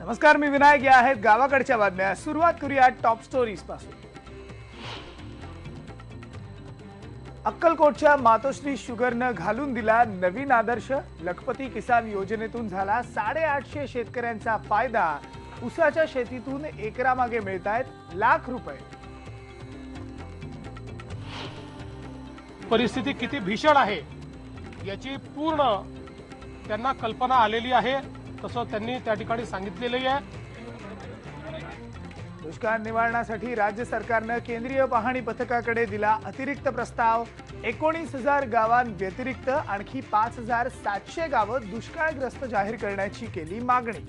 नमस्कार, मी विनायक. या आहेत गावाकडच्या बातम्या. सुरुवात करूया टॉप स्टोरीज पासून. अक्कलकोटच्या मातोश्री शुगरनं घालून दिला नवीन आदर्श. लखपती किसान योजनेतून झाला 850 शेतकऱ्यांचा फायदा. ऊसाच्या शेतीतून एकरामागे मिळतायत लाख रुपये. परिस्थिती किती भीषण आहे याची पूर्ण त्यांना कल्पना आलेली आहे, तसं त्यांनी त्या ठिकाणी सांगितलेलं आहे. दुष्काळ निवारणासाठी राज्य सरकारनं केंद्रीय पाहणी पथकाकडे दिला अतिरिक्त प्रस्ताव. 19,000 गावांव्यतिरिक्त आणखी 5,700 गावं दुष्काळग्रस्त जाहीर करण्याची केली मागणी.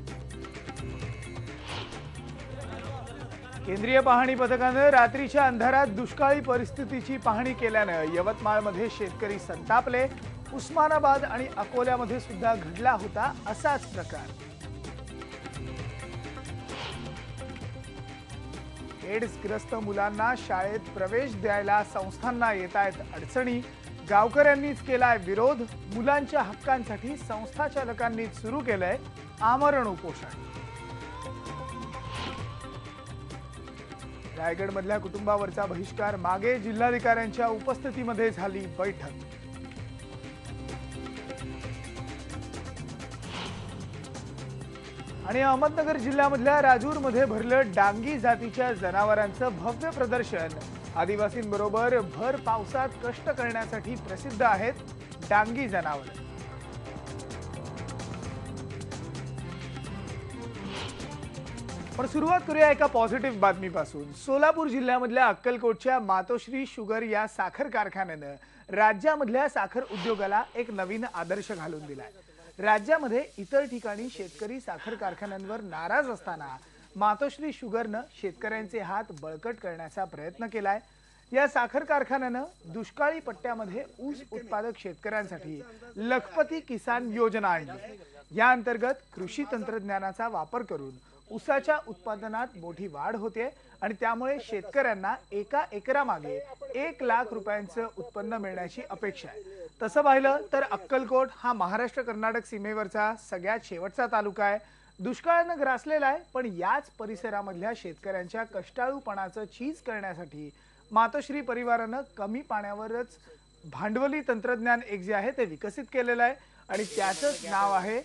केंद्रीय पाहणी पथकानं रात्रीच्या अंधारात दुष्काळी परिस्थितीची पाहणी केल्यानं यवतमाळमध्ये शेतकरी संतापले. उस्मानाबाद आणि अकोल्यामध्ये सुद्धा घडला होता असाच प्रकार. एड्सग्रस्त मुलांना शाळेत प्रवेश द्यायला संस्थांना येतायत अडचणी. गावकऱ्यांनीच केलाय विरोध. मुलांच्या हक्कांसाठी संस्था चालकांनीच सुरू केलंय आमरण उपोषण. रायगडमधल्या कुटुंबावरचा बहिष्कार मागे. जिल्हाधिकाऱ्यांच्या उपस्थितीमध्ये झाली बैठक. आणि अहमदनगर जिल्ह्यामधल्या राजूरमध्ये भरलं डांगी जातीच्या जनावरांचं भव्य प्रदर्शन. आदिवासींबरोबर भर पावसात कष्ट करण्यासाठी प्रसिद्ध आहेत डांगी जनावर. पण सुरुवात करूया एका पॉझिटिव्ह बातमीपासून. सोलापूर जिल्ह्यामधल्या अक्कलकोटच्या मातोश्री शुगर या साखर कारखान्यानं राज्यामधल्या साखर उद्योगाला एक नवीन आदर्श घालून दिलाय. राज्यामध्ये इतर ठिकाणी शेतकरी साखर कारखान्यांवर नाराज असताना मातोश्री शुगरनं शेतकऱ्यांचे हात बळकट करण्याचा प्रयत्न केलाय. या साखर कारखान्यानं दुष्काळी पट्ट्यामध्ये ऊस उत्पादक शेतकऱ्यांसाठी लखपती किसान योजना आणली. या अंतर्गत कृषी तंत्रज्ञानाचा वापर करून ऊसाच्या उत्पादनात मोठी वाढ होते आणि त्यामुळे शेतकऱ्यांना एका एकरामागे 1 लाख रुपयांचं उत्पन्न मिळण्याची अपेक्षा आहे. तसं पाहिलं तर अक्कलकोट हा महाराष्ट्र कर्नाटक सीमेवरचा सगळ्यात शेवटचा तालुका आहे. दुष्काळानं ग्रासलेला आहे, पण याच परिसरामधल्या शेतकऱ्यांच्या कष्टाळूपणाचं चीज करण्यासाठी मातोश्री परिवारानं कमी पाण्यावरच भांडवली तंत्रज्ञान एक जे आहे ते विकसित केलेलं आहे आणि त्याचंच नाव आहे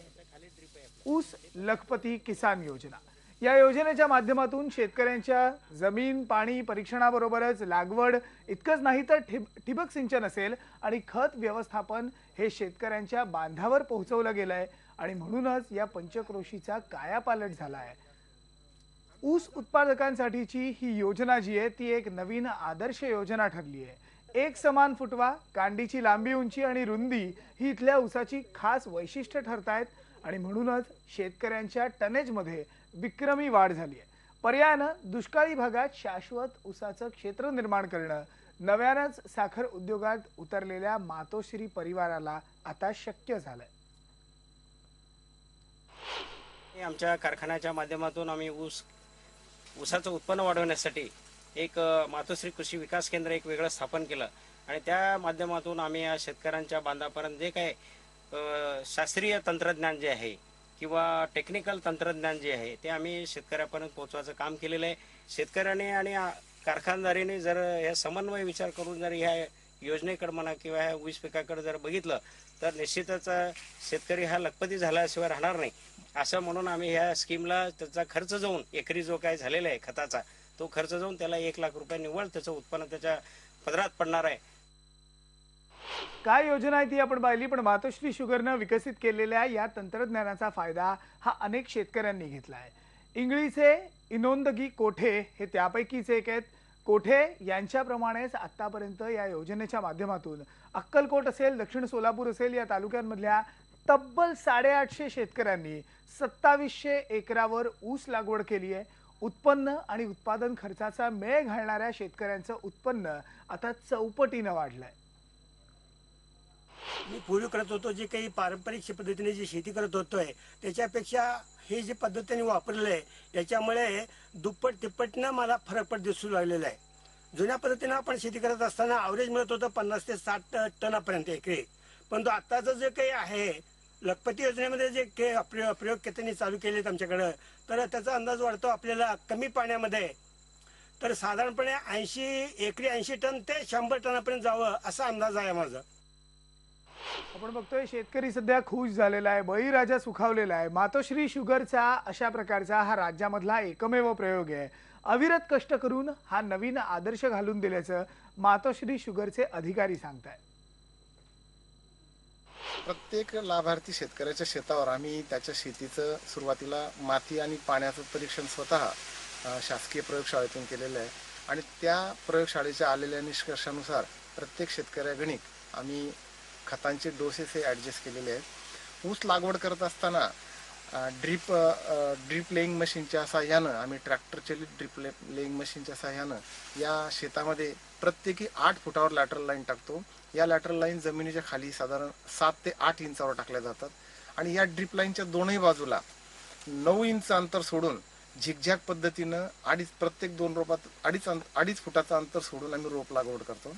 ऊस लखपती किसान योजना. या योजनेच्या माध्यमातून शेतकऱ्यांच्या जमीन पाणी परीक्षणाबरोबरच लागवड इतकंच नाही तर ठिबक सिंचन असेल आणि खत व्यवस्थापन हे शेतकऱ्यांच्या बांधावर पोहोचवलं गेलंय आणि म्हणूनच या पंचक्रोशीचा कायापालट झालाय. ऊस उत्पादकांसाठीची ही योजना जी आहे ती एक नवीन आदर्श योजना ठरली आहे. एक समान फुटवा, कांडीची लांबी उंची आणि रुंदी ही इथल्या ऊसाची खास वैशिष्ट्य ठरतायत आणि म्हणूनच शेतकऱ्यांच्या टनेजमध्ये विक्रमी वाढ झाली आहे. पर्यायानं दुष्काळी भागात शाश्वत ऊसाचं क्षेत्र निर्माण करणं नव्यानंच साखर उद्योगात उतरलेल्या मातोश्री परिवाराला आता शक्य झालंय. आमच्या कारखान्याच्या माध्यमातून आम्ही ऊसाचं उत्पन्न वाढवण्यासाठी एक मातोश्री कृषी विकास केंद्र एक वेगळं स्थापन केलं आणि त्या माध्यमातून आम्ही या शेतकऱ्यांच्या बांधापर्यंत जे काही शास्त्रीय तंत्रज्ञान जे आहे किंवा टेक्निकल तंत्रज्ञान जे आहे ते आम्ही शेतकऱ्यापर्यंत पोहोचवायचं काम केलेलं आहे. शेतकऱ्याने आणि कारखानदारीने जर या समन्वय विचार करून जर ह्या योजनेकडे म्हणा किंवा ह्या ऊस पिकाकडे जर बघितलं तर निश्चितच शेतकरी हा लखपती झाल्याशिवाय राहणार नाही. असं म्हणून आम्ही ह्या स्कीमला त्याचा खर्च जाऊन एकरी जो काय झालेला आहे खताचा तो खर्च जाऊन त्याला 1 लाख रुपये निव्वळ त्याचं उत्पन्न त्याच्या पदरात पडणार आहे. काय योजना आहे ती आपण पाहिली, पण मातोश्री शुगरनं विकसित केलेल्या या तंत्रज्ञानाचा फायदा हा अनेक शेतकऱ्यांनी घेतलाय. इंगळीचे इनोंदगी कोठे हे त्यापैकीच एक आहेत. कोठे यांच्याप्रमाणेच आतापर्यंत या योजनेच्या माध्यमातून अक्कलकोट असेल, दक्षिण सोलापूर असेल या तालुक्यांमधल्या तब्बल 850 शेतकऱ्यांनी 2700 एकरावर ऊस लागवड केली आहे. उत्पन्न आणि उत्पादन खर्चाचा मेळ घालणाऱ्या शेतकऱ्यांचं उत्पन्न आता चौपटीनं वाढलंय. मी पूर्वी करत होतो जे काही पारंपरिक पद्धतीने जी शेती करत होतोय त्याच्यापेक्षा हे जे पद्धतीने वापरले आहे याच्यामुळे दुप्पट तिप्पटनं मला फरक पड दिसू लागलेला आहे. जुन्या पद्धतीने आपण शेती करत असताना ॲव्हरेज मिळत होतं 50 ते 60 टनापर्यंत एकरी, परंतु आताचं जे काही आहे लखपती योजनेमध्ये जे प्रयोग त्यांनी चालू केलेत आमच्याकडं, तर त्याचा अंदाज वाढतो आपल्याला कमी पाण्यामध्ये तर साधारणपणे 80 टन ते 100 टनापर्यंत जावं असा अंदाज आहे माझा. आपण बघतोय शेतकरी सध्या खुश झालेला आहे, बळीराजा सुखावलेला आहे. मातोश्री शुगरचा अशा प्रकारचा हा राज्यामधला एकमेव प्रयोग आहे. अविरत कष्ट करून हा नवीन आदर्श घालून दिल्याचं मातोश्री शुगरचे अधिकारी सांगतायत. प्रत्येक लाभार्थी शेतकऱ्याच्या शेतावर आम्ही त्याच्या शेतीचं सुरुवातीला माती आणि पाण्याचं परीक्षण स्वतः शासकीय प्रयोगशाळेतून केलेलं आहे आणि त्या प्रयोगशाळेच्या आलेल्या निष्कर्षानुसार प्रत्येक शेतकऱ्यागणिक आम्ही खतांचे डोसेस हे ॲडजस्ट केलेले आहेत. ऊस लागवड करत असताना ड्रीप लेईंग मशीनच्या साह्यानं आम्ही ट्रॅक्टर चलित ड्रीप लेईंग मशीनच्या साह्यानं या शेतामध्ये प्रत्येकी 8 फुटावर लॅटरल लाईन टाकतो. या लॅटरल लाईन जमिनीच्या खाली साधारण 7 ते 8 इंचावर टाकल्या जातात आणि या ड्रीप लाईनच्या दोनही बाजूला 9 इंच अंतर सोडून झिगझॅग पद्धतीनं प्रत्येक 2 रोपात 2.5 फुटाचं अंतर सोडून आम्ही रोप लागवड करतो.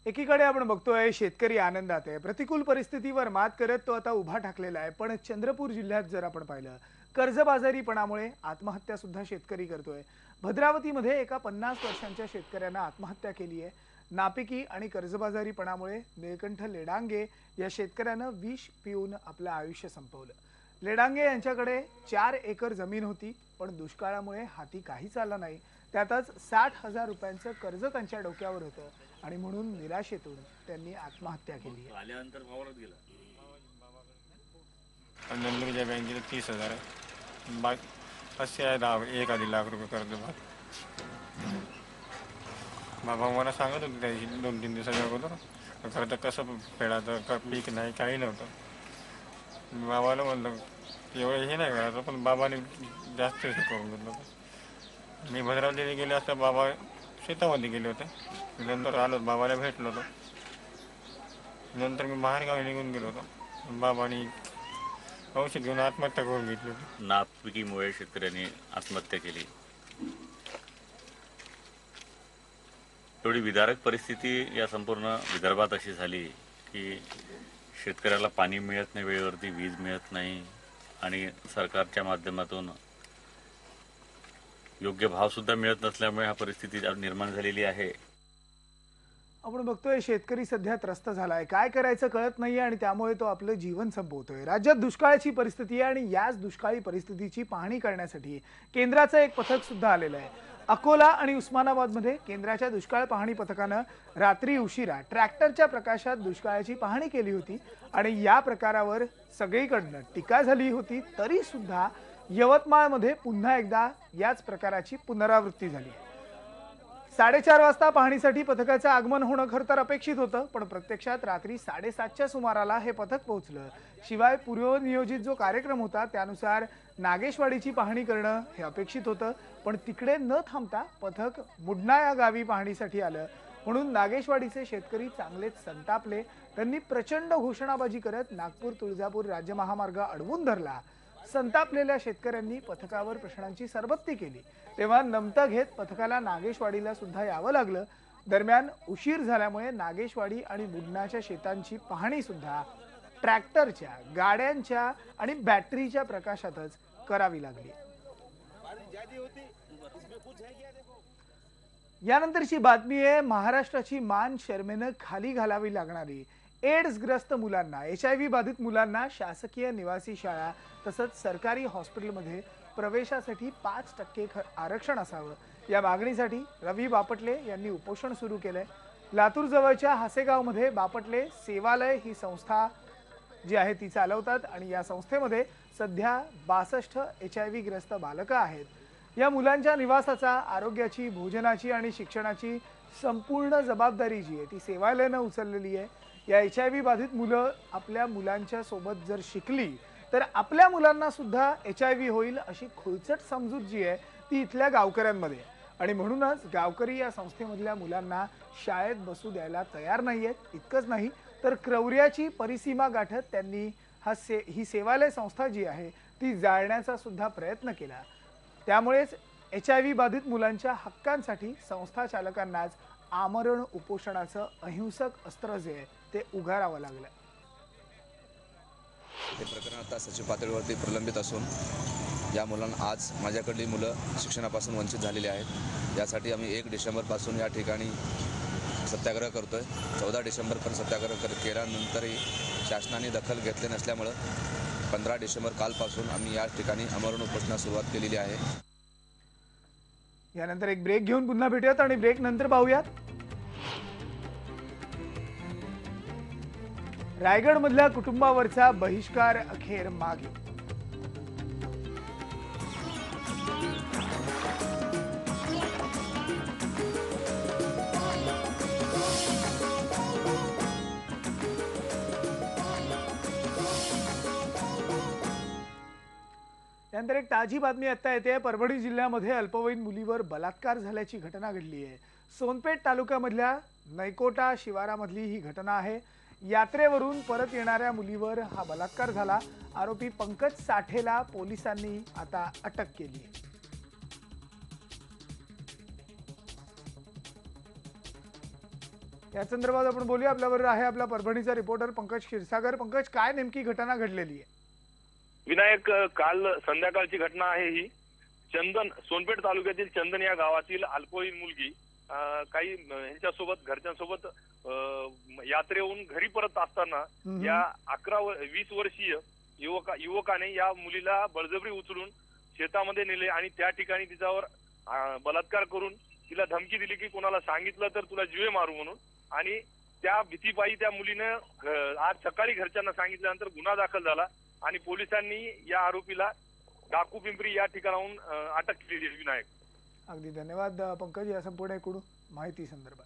एकीकडे आपण बघतोय शेतकरी आनंदात आहे, प्रतिकूल परिस्थितीवर मात करत तो आता उभा ठाकलेला आहे. पण चंद्रपूर जिल्ह्यात जर आपण पाहिलं, कर्जबाजारीपणामुळे आत्महत्या सुद्धा शेतकरी करतोय. भद्रावतीमध्ये एका 50 वर्षांच्या शेतकऱ्यानं आत्महत्या केली आहे. नापिकी आणि कर्जबाजारीपणामुळे निळकंठ लेडांगे या शेतकऱ्यानं विष पिऊन आपलं आयुष्य संपवलं. लेडांगे यांच्याकडे 4 एकर जमीन होती, पण दुष्काळामुळे हाती काहीच आलं नाही. त्यातच 60,000 रुपयांचं कर्ज त्यांच्या डोक्यावर होतं आणि म्हणून निराशेतून त्यांनी आत्महत्या केली. आल्यानंतर वावरात गेला. नंदुरच्या बँकेला 30,000 आहे, बाकी असे आहे 1 लाख रुपये कर्ज. बाबा मला सांगत होते त्या 2-3 दिवसाच्या अगोदर कर्ज कसं फेडायचं, पीक नाही काही नव्हतं. बाबाला म्हणलं एवढं हे नाही करायचं, पण बाबाने जास्त हे करून घेतलं होतं. मी भद्रावतीला गेले असता बाबा शेतामध्ये गेले होते. नंतर आलो, बाबाला भेटलो होतो. नंतर मी बाहेरगावी निघून गेलो होतो. बाबांनी औषध घेऊन आत्महत्या करून घेतली होती. नापिकीमुळे शेतकऱ्यांनी आत्महत्या केली. एवढी विदारक परिस्थिती या संपूर्ण विदर्भात अशी झाली की शेतकऱ्याला पाणी मिळत नाही, वेळेवरती वीज मिळत नाही आणि सरकारच्या माध्यमातून योग्य भाव सुद्धा मिळत नसल्यामुळे हा परिस्थिती निर्माण झालेली आहे. आपण बघतोय शेतकरी सध्या त्रस्त झालाय, काय करायचं कळत नाहीये आणि त्यामुळे तो आपलं जीवन संपवतोय. राज्यात दुष्काळाची परिस्थिती आहे आणि याच दुष्काळी परिस्थितीची पाहणी करण्यासाठी केंद्राचं एक पथक सुद्धा आलेलं आहे. अकोला आणि उस्मानाबादमध्ये केंद्राच्या दुष्काळ पाहणी पथकानं रात्री उशिरा ट्रॅक्टरच्या प्रकाशात दुष्काळाची पाहणी केली होती आणि या प्रकारावर सगळीकडनं टीका झाली होती. तरी सुद्धा यवतमाळमध्ये पुन्हा एकदा याच प्रकाराची पुनरावृत्ती झाली. 4:30 वाजता पाहणीसाठी पथकाचं आगमन होणं खरं तर अपेक्षित होतं, पण प्रत्यक्षात रात्री 7:30च्या सुमाराला हे पथक पोहोचलं. शिवाय पूर्वनियोजित जो कार्यक्रम होता त्यानुसार नागेशवाडीची पाहणी करणं हे अपेक्षित होतं, पण तिकडे न थांबता पथक मुडना या गावी पाहणीसाठी आलं. म्हणून नागेशवाडीचे शेतकरी चांगलेच संतापले. त्यांनी प्रचंड घोषणाबाजी करत नागपूर तुळजापूर राज्य महामार्ग अडवून धरला. संतापलेल्या शेतकऱ्यांनी पथकावर प्रश्नांची सरबत्ती केली. तेव्हा नमतं घेत पथकाला नागेशवाडीला सुद्धा यावं लागलं. दरम्यान उशीर झाल्यामुळे नागेशवाडी आणि मुडनाच्या शेतांची पाहणी सुद्धा ट्रॅक्टरच्या, गाड्यांच्या आणि बॅटरीच्या प्रकाशातच करावी लागली. यानंतरची बातमी आहे महाराष्ट्राची मान शर्मेनं खाली घालावी लागणारी. एड्सग्रस्त मुलांना, HIV बाधित मुलांना शासकीय निवासी शाळा तसंच सरकारी हॉस्पिटलमध्ये प्रवेशासाठी 5% आरक्षण असावं या मागणीसाठी रवी बापटले यांनी उपोषण सुरू केलंय. लातूर जवळच्या हासेगावमध्ये बापटले सेवालय ही संस्था जी आहे ती चालवतात आणि या संस्थेमध्ये सध्या 62 HIV ग्रस्त बालकं आहेत. या मुलांच्या निवासाचा, आरोग्याची, भोजनाची आणि शिक्षणाची संपूर्ण जबाबदारी जी आहे ती सेवालयानं उचललेली आहे. या HIV बाधित मुलं आपल्या मुलांच्या सोबत जर शिकली तर आपल्या मुलांना सुद्धा HIV होईल अशी खुळचट समजूत जी आहे ती इथल्या गावकऱ्यांमध्ये, आणि म्हणूनच गावकरी या संस्थेमधल्या मुलांना शाळेत बसू द्यायला तयार नाहीयेत. इतकंच नाही तर क्रौर्याची परिसीमा गाठत त्यांनी ही सेवालय संस्था जी आहे ती जाळण्याचा सुद्धा प्रयत्न केला. त्यामुळेच HIV बाधित मुलांच्या हक्कांसाठी संस्था चालकांनाच आमरण उपोषणाचं अहिंसक अस्त्र जे आहे ते उगारावं लागलं. हे प्रकरण आता सचिव पातळीवरती प्रलंबित असून या मुलांना आज माझ्याकडली मुलं शिक्षणापासून वंचित झालेली आहेत. यासाठी आम्ही 1 डिसेंबरपासून या ठिकाणी सत्याग्रह करतोय. 14 डिसेंबरपर्यंत सत्याग्रह केल्यानंतरही शासनाने दखल घेतली नसल्यामुळं 15 डिसेंबर कालपासून आम्ही या ठिकाणी आमरण उपोषणास सुरुवात केलेली आहे. यानंतर एक ब्रेक घेऊन पुन्हा भेटूयात आणि ब्रेक नंतर पाहूयात रायगड मधल्या कुटुंबावरचा बहिष्कार अखेर मागे. त्यानंतर एक ताजी बातमी आता येते. परभणी जिल्ह्यामध्ये अल्पवयीन मुलीवर बलात्कार झाल्याची घटना घडली आहे. सोनपेठ तालुक्यामधल्या नैकोटा शिवारामधली ही घटना आहे. यात्रेवरून परत येणाऱ्या मुलीवर हा बलात्कार झाला. आरोपी पंकज साठेला पोलिसांनी आता अटक केली. या संदर्भात आपण बोलूया. आपल्याबरोबर आहे आपला परभणीचा रिपोर्टर पंकज क्षीरसागर. पंकज, काय नेमकी घटना घडलेली आहे? विनायक, काल संध्याकाळची घटना आहे ही. चंदन, सोनपेठ तालुक्यातील चंदन या गावातील अल्पवयीन मुलगी काही ह्यांच्यासोबत घरच्यांसोबत यात्रेहून घरी परत असताना या 20 वर्षीय युवकाने या मुलीला बळजबरी उचलून शेतामध्ये नेले आणि त्या ठिकाणी तिच्यावर बलात्कार करून तिला धमकी दिली की कोणाला सांगितलं तर तुला जीवे मारू म्हणून. आणि त्या भीतीपायी त्या मुलीनं आज सकाळी घरच्यांना सांगितल्यानंतर गुन्हा दाखल झाला आणि पोलिसांनी या आरोपीला डाकू पिंपरी या ठिकाणाहून अटक केली आहे. विनायक, अगदी धन्यवाद पंकज या संपूर्ण एकूण माहिती संदर्भात.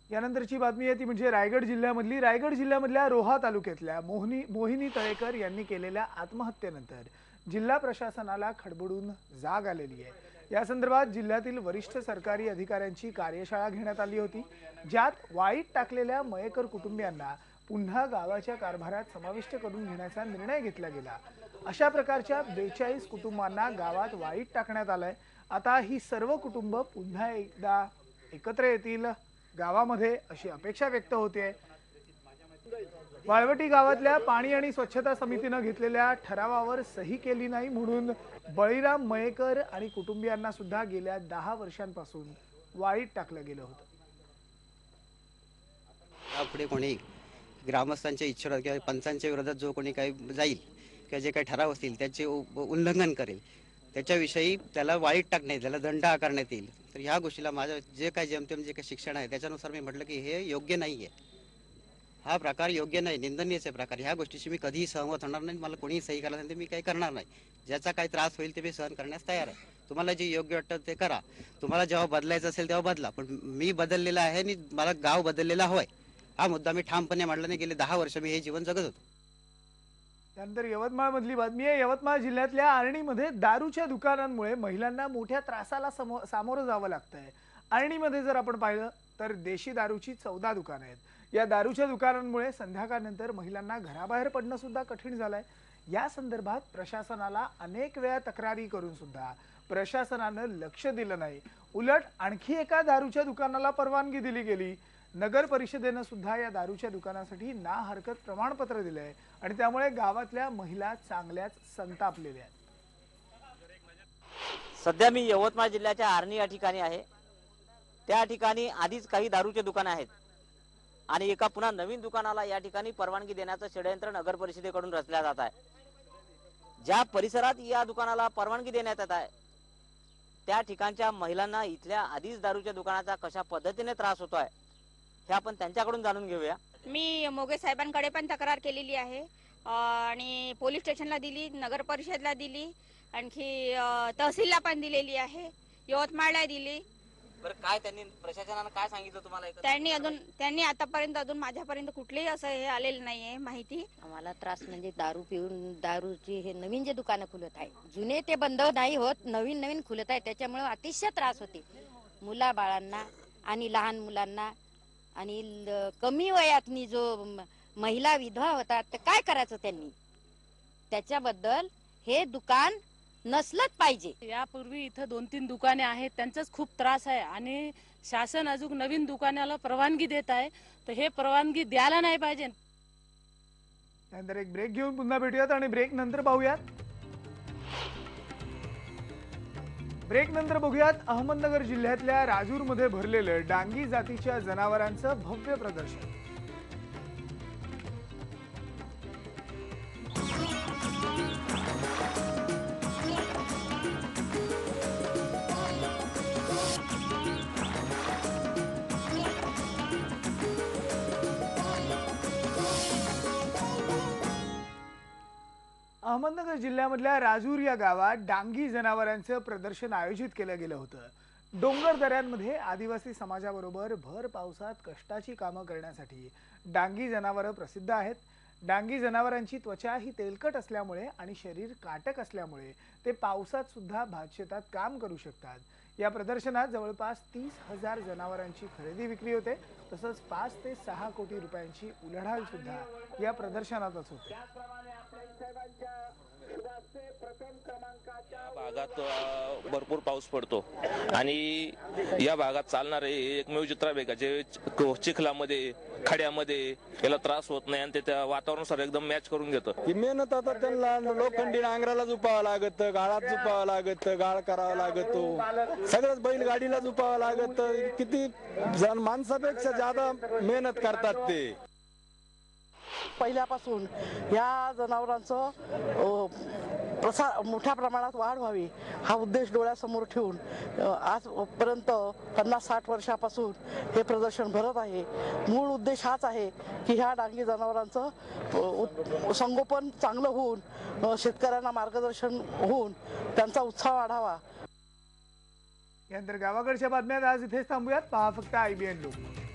यानंतरची बातमी आहे ती म्हणजे रायगड जिल्ह्यामधल्या रोहा तालुक्यातल्या मोहिनी तळेकर यांनी केलेल्या आत्महत्येनंतर जिल्हा प्रशासनाला खडबडून जाग आलेली आहे. या संदर्भात जिल्ह्यातील वरिष्ठ सरकारी अधिकाऱ्यांची कार्यशाळा घेण्यात आली होती, ज्यात वाळीत टाकलेल्या मयेकर कुटुंबियांना पुन्हा गावाच्या कारभारात समाविष्ट करून घेण्याचा निर्णय घेतला गेला. अशा प्रकारच्या 42 कुटुंबांना गावात वाळीत टाकण्यात आलंय. आता ही सर्व कुटुंब पुन्हा एकदा एकत्र येतील गावामध्ये अशी अपेक्षा व्यक्त होते. वाळवटी गावातल्या पाणी आणि स्वच्छता समितीनं घेतलेल्या ठरावावर सही केली नाही म्हणून बळीराम मयेकर आणि कुटुंबियांना सुद्धा गेल्या 10 वर्षांपासून वाळीत टाकलं गेलं होतं. पुढे कोणी ग्रामस्थांच्या इच्छेवर किंवा पंचांच्या विरोधात जो कोणी काही जाईल किंवा जे काही ठराव असतील त्याचे उल्लंघन करेल त्याच्याविषयी त्याला वाळीत टाकण्यात, त्याला दंड आकारण्यात येईल. तर ह्या गोष्टीला माझं जे काही जेमतेम जे काही शिक्षण आहे त्याच्यानुसार मी म्हटलं की हे योग्य नाही आहे. हा प्रकार योग्य नाही, निंदनीय प्रकार. ह्या गोष्टीशी मी कधीही सहमत होणार नाही. मला कोणीही सही करायला सांगितलं मी काही करणार नाही. ज्याचा काही त्रास होईल ते मी सहन करण्यास तयार आहे. तुम्हाला जे योग्य वाटतं ते करा. तुम्हाला जेव्हा बदलायचं असेल तेव्हा बदला, पण मी बदललेला आहे आणि मला गाव बदललेला हवाय. हा मुद्दा मी ठामपणे मांडला नाही. गेले 10 वर्ष मी हे जीवन जगत होतो. त्यानंतर यवतमाळ मधली बातमी आहे. यवतमाळ जिल्ह्यातल्या आर्णीमध्ये दारूच्या दुकानांमुळे महिलांना मोठ्या त्रासाला सामोरं जावं लागतंय. आर्णीमध्ये जर आपण पाहिलं तर देशी दारूची 14 दुकानं आहेत. या दारूच्या दुकानांमुळे संध्याकाळनंतर महिलांना घराबाहेर पडणं सुद्धा कठीण झालंय. या संदर्भात प्रशासनाला अनेक वेळा तक्रारी करून सुद्धा प्रशासनानं लक्ष दिलं नाही. उलट आणखी एका दारूच्या दुकानाला परवानगी दिली गेली. नगर परिषदेनं सुद्धा या दारूच्या दुकानासाठी ना हरकत प्रमाणपत्र दिलंय आणि त्यामुळे गावातल्या महिला चांगल्याच संतापलेल्या आहेत. सध्या मी यवतमाळ जिल्ह्याच्या आर्णी या ठिकाणी आहे. त्या ठिकाणी आधीच काही दारूचे दुकान आहेत आणि एका पुन्हा नवीन दुकानाला या ठिकाणी परवानगी देण्याचं षडयंत्र नगर परिषदेकडून रचल्या जात आहे. ज्या परिसरात या दुकानाला परवानगी देण्यात येत आहे त्या ठिकाणच्या महिलांना इथल्या आधीच दारूच्या दुकानाचा कशा पद्धतीने त्रास होतोय हे आपण त्यांच्याकडून जाणून घेऊया. मी मोगे साहेबांकडे पण तक्रार केलेली आहे आणि पोलीस स्टेशनला दिली, नगर परिषदला दिली, आणखी तहसीलला पण दिलेली आहे, यवतमाळला दिली. बरं, काय त्यांनी प्रशासनानं काय सांगितलं तुम्हाला? त्यांनी आतापर्यंत अजून माझ्यापर्यंत कुठलेही असं हे आलेलं नाहीये माहिती. आम्हाला त्रास म्हणजे दारू पिऊन दारूची हे नवीन जे दुकानं खुलत आहे, जुने ते बंद नाही होत, नवीन नवीन खुलत आहे. त्याच्यामुळे अतिशय त्रास होते मुला बाळांना आणि लहान मुलांना. आणि कमी वयातनी जो महिला विधवा होतात तर काय करायचं त्यांनी, त्याच्याबद्दल हे दुकान नसलंच पाहिजे. यापूर्वी इथं 2-3 दुकाने आहेत, त्यांचाच खूप त्रास आहे आणि शासन अजून नवीन दुकानाला परवानगी देत आहे. तर हे परवानगी द्यायला नाही पाहिजे. त्यानंतर एक ब्रेक घेऊन पुन्हा भेटूयात आणि ब्रेक नंतर पाहूयात. ब्रेक नंतर बघूयात अहमदनगर जिल्ह्यातल्या राजूरमध्ये भरलेलं डांगी जातीच्या जनावरांचं भव्य प्रदर्शन. अहमदनगर जिल्ह्यामधल्या राजूर या गावात डांगी जनावरांचं प्रदर्शन आयोजित केलं गेलं होतं. डोंगर दऱ्यांमध्ये आदिवासी समाजाबरोबर भर पावसात कष्टाची कामं करण्यासाठी डांगी जनावरं प्रसिद्ध आहेत. डांगी जनावरांची त्वचा ही तेलकट असल्यामुळे आणि शरीर काटक असल्यामुळे ते पावसात सुद्धा भातशेतात काम करू शकतात. या प्रदर्शनात जवळपास 30,000 जनावरांची खरेदी विक्री होते. तसंच 5 ते 6 कोटी रुपयांची उलाढाल सुद्धा या प्रदर्शनातच होते. या भागात भरपूर पाऊस पडतो आणि या भागात चालणारे एकमेव चित्राबेगा जे चिखलामध्ये खड्यामध्ये याला त्रास होत नाही आणि ते त्या वातावरणानुसार एकदम मॅच करून घेतं. ही मेहनत आता त्यांना लोखंडी नांगराला झुपावं लागत, गाळात झुपावं लागत, गाळ करावा लागतो, सगळंच बैलगाडीला झुपावं लागत. किती जण माणसापेक्षा ज्यादा मेहनत करतात ते. पहिल्यापासून या जनावरांचं प्रसार मोठ्या प्रमाणात वाढ व्हावी हा उद्देश डोळ्यासमोर ठेवून आजपर्यंत 50-60 वर्षापासून हे प्रदर्शन भरत आहे. मूळ उद्देश हाच आहे की ह्या डांगी जनावरांचं संगोपन चांगलं होऊन शेतकऱ्यांना मार्गदर्शन होऊन त्यांचा उत्साह वाढावा. यानंतर गावाकडच्या बातम्यात आज इथेच थांबूयात. पहा फक्त IBN लोक.